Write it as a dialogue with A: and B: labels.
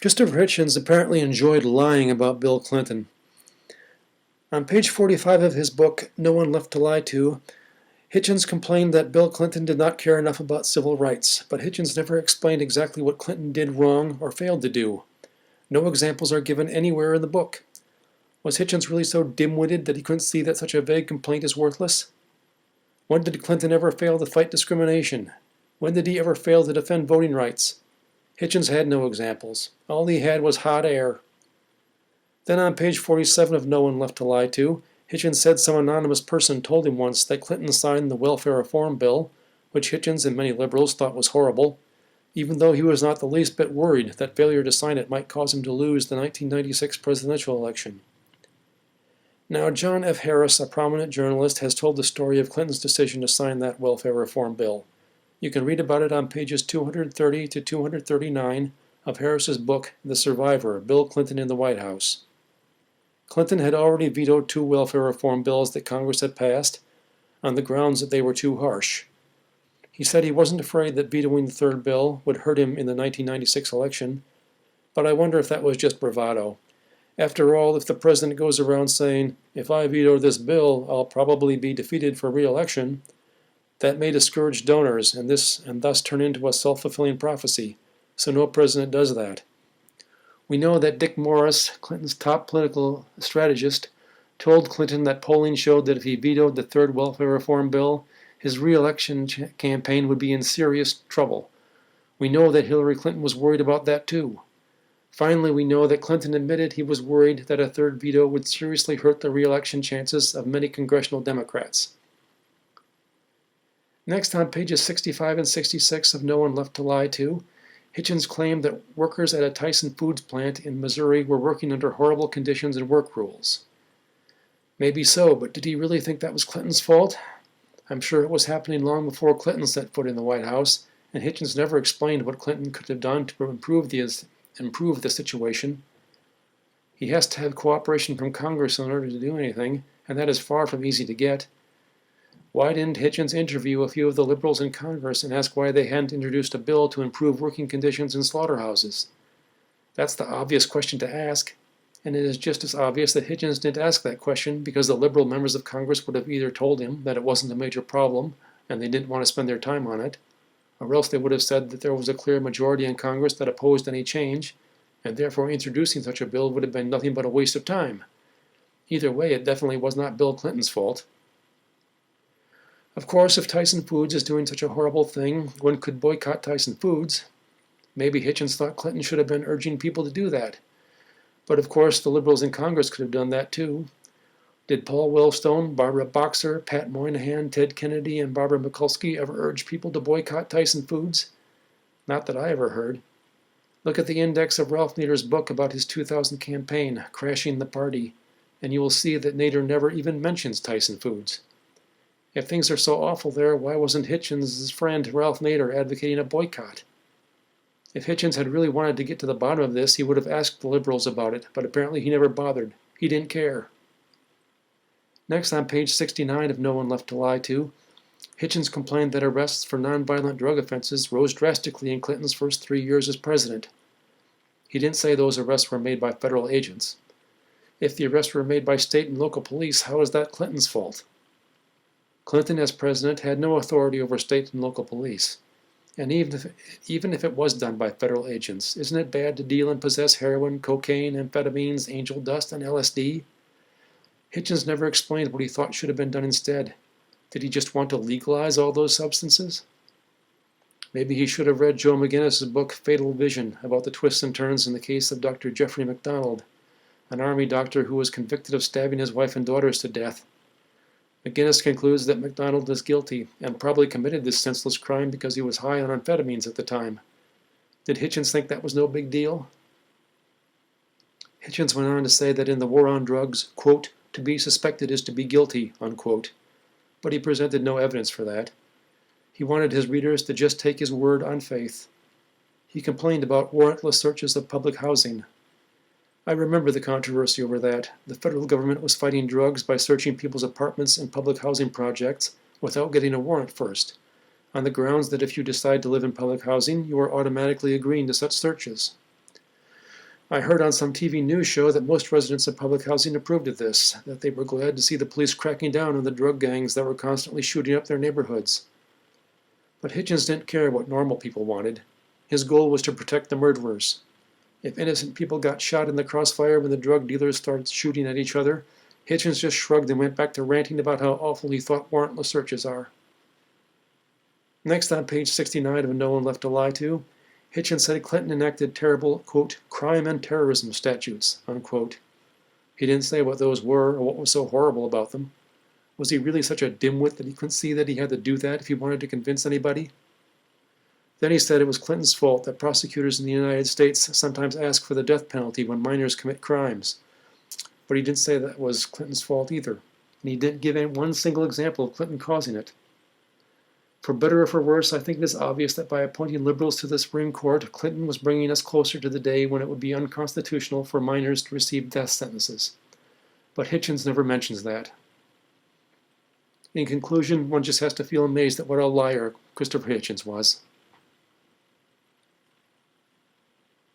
A: Christopher Hitchens apparently enjoyed lying about Bill Clinton. On page 45 of his book, No One Left to Lie To, Hitchens complained that Bill Clinton did not care enough about civil rights, but Hitchens never explained exactly what Clinton did wrong or failed to do. No examples are given anywhere in the book. Was Hitchens really so dim-witted that he couldn't see that such a vague complaint is worthless? When did Clinton ever fail to fight discrimination? When did he ever fail to defend voting rights? Hitchens had no examples. All he had was hot air. Then on page 47 of No One Left to Lie To, Hitchens said some anonymous person told him once that Clinton signed the welfare reform bill, which Hitchens and many liberals thought was horrible, even though he was not the least bit worried that failure to sign it might cause him to lose the 1996 presidential election. Now, John F. Harris, a prominent journalist, has told the story of Clinton's decision to sign that welfare reform bill. You can read about it on pages 230 to 239 of Harris's book, The Survivor, Bill Clinton in the White House. Clinton had already vetoed 2 welfare reform bills that Congress had passed on the grounds that they were too harsh. He said he wasn't afraid that vetoing the 3rd bill would hurt him in the 1996 election, but I wonder if that was just bravado. After all, if the president goes around saying, "If I veto this bill, I'll probably be defeated for re-election," that may discourage donors and thus turn into a self-fulfilling prophecy, so no president does that. We know that Dick Morris, Clinton's top political strategist, told Clinton that polling showed that if he vetoed the 3rd welfare reform bill, his re-election campaign would be in serious trouble. We know that Hillary Clinton was worried about that too. Finally, we know that Clinton admitted he was worried that a 3rd veto would seriously hurt the re-election chances of many congressional Democrats. Next, on pages 65 and 66 of No One Left to Lie To, Hitchens claimed that workers at a Tyson Foods plant in Missouri were working under horrible conditions and work rules. Maybe so, but did he really think that was Clinton's fault? I'm sure it was happening long before Clinton set foot in the White House, and Hitchens never explained what Clinton could have done to improve the situation. He has to have cooperation from Congress in order to do anything, and that is far from easy to get. Why didn't Hitchens interview a few of the liberals in Congress and ask why they hadn't introduced a bill to improve working conditions in slaughterhouses? That's the obvious question to ask, and it is just as obvious that Hitchens didn't ask that question because the liberal members of Congress would have either told him that it wasn't a major problem and they didn't want to spend their time on it, or else they would have said that there was a clear majority in Congress that opposed any change, and therefore introducing such a bill would have been nothing but a waste of time. Either way, it definitely was not Bill Clinton's fault. Of course, if Tyson Foods is doing such a horrible thing, one could boycott Tyson Foods. Maybe Hitchens thought Clinton should have been urging people to do that. But of course, the liberals in Congress could have done that too. Did Paul Wellstone, Barbara Boxer, Pat Moynihan, Ted Kennedy, and Barbara Mikulski ever urge people to boycott Tyson Foods? Not that I ever heard. Look at the index of Ralph Nader's book about his 2000 campaign, Crashing the Party, and you will see that Nader never even mentions Tyson Foods. If things are so awful there, why wasn't Hitchens' friend Ralph Nader advocating a boycott? If Hitchens had really wanted to get to the bottom of this, he would have asked the liberals about it, but apparently he never bothered. He didn't care. Next, on page 69 of No One Left to Lie To, Hitchens complained that arrests for nonviolent drug offenses rose drastically in Clinton's first 3 years as president. He didn't say those arrests were made by federal agents. If the arrests were made by state and local police, how is that Clinton's fault? Clinton, as president, had no authority over state and local police. And even if it was done by federal agents, isn't it bad to deal and possess heroin, cocaine, amphetamines, angel dust, and LSD? Hitchens never explained what he thought should have been done instead. Did he just want to legalize all those substances? Maybe he should have read Joe McGinnis's book Fatal Vision about the twists and turns in the case of Dr. Jeffrey MacDonald, an Army doctor who was convicted of stabbing his wife and daughters to death. McGinnis concludes that MacDonald is guilty and probably committed this senseless crime because he was high on amphetamines at the time. Did Hitchens think that was no big deal? Hitchens went on to say that in the war on drugs, quote, "to be suspected is to be guilty," unquote. But he presented no evidence for that. He wanted his readers to just take his word on faith. He complained about warrantless searches of public housing. I remember the controversy over that. The federal government was fighting drugs by searching people's apartments and public housing projects without getting a warrant first, on the grounds that if you decide to live in public housing, you are automatically agreeing to such searches. I heard on some TV news show that most residents of public housing approved of this, that they were glad to see the police cracking down on the drug gangs that were constantly shooting up their neighborhoods. But Hitchens didn't care what normal people wanted. His goal was to protect the murderers. If innocent people got shot in the crossfire when the drug dealers started shooting at each other, Hitchens just shrugged and went back to ranting about how awful he thought warrantless searches are. Next, on page 69 of No One Left to Lie To, Hitchens said Clinton enacted terrible, quote, crime and terrorism statutes, unquote. He didn't say what those were or what was so horrible about them. Was he really such a dimwit that he couldn't see that he had to do that if he wanted to convince anybody? Then he said it was Clinton's fault that prosecutors in the United States sometimes ask for the death penalty when minors commit crimes. But he didn't say that was Clinton's fault either, and he didn't give one single example of Clinton causing it. For better or for worse, I think it is obvious that by appointing liberals to the Supreme Court, Clinton was bringing us closer to the day when it would be unconstitutional for minors to receive death sentences. But Hitchens never mentions that. In conclusion, one just has to feel amazed at what a liar Christopher Hitchens was.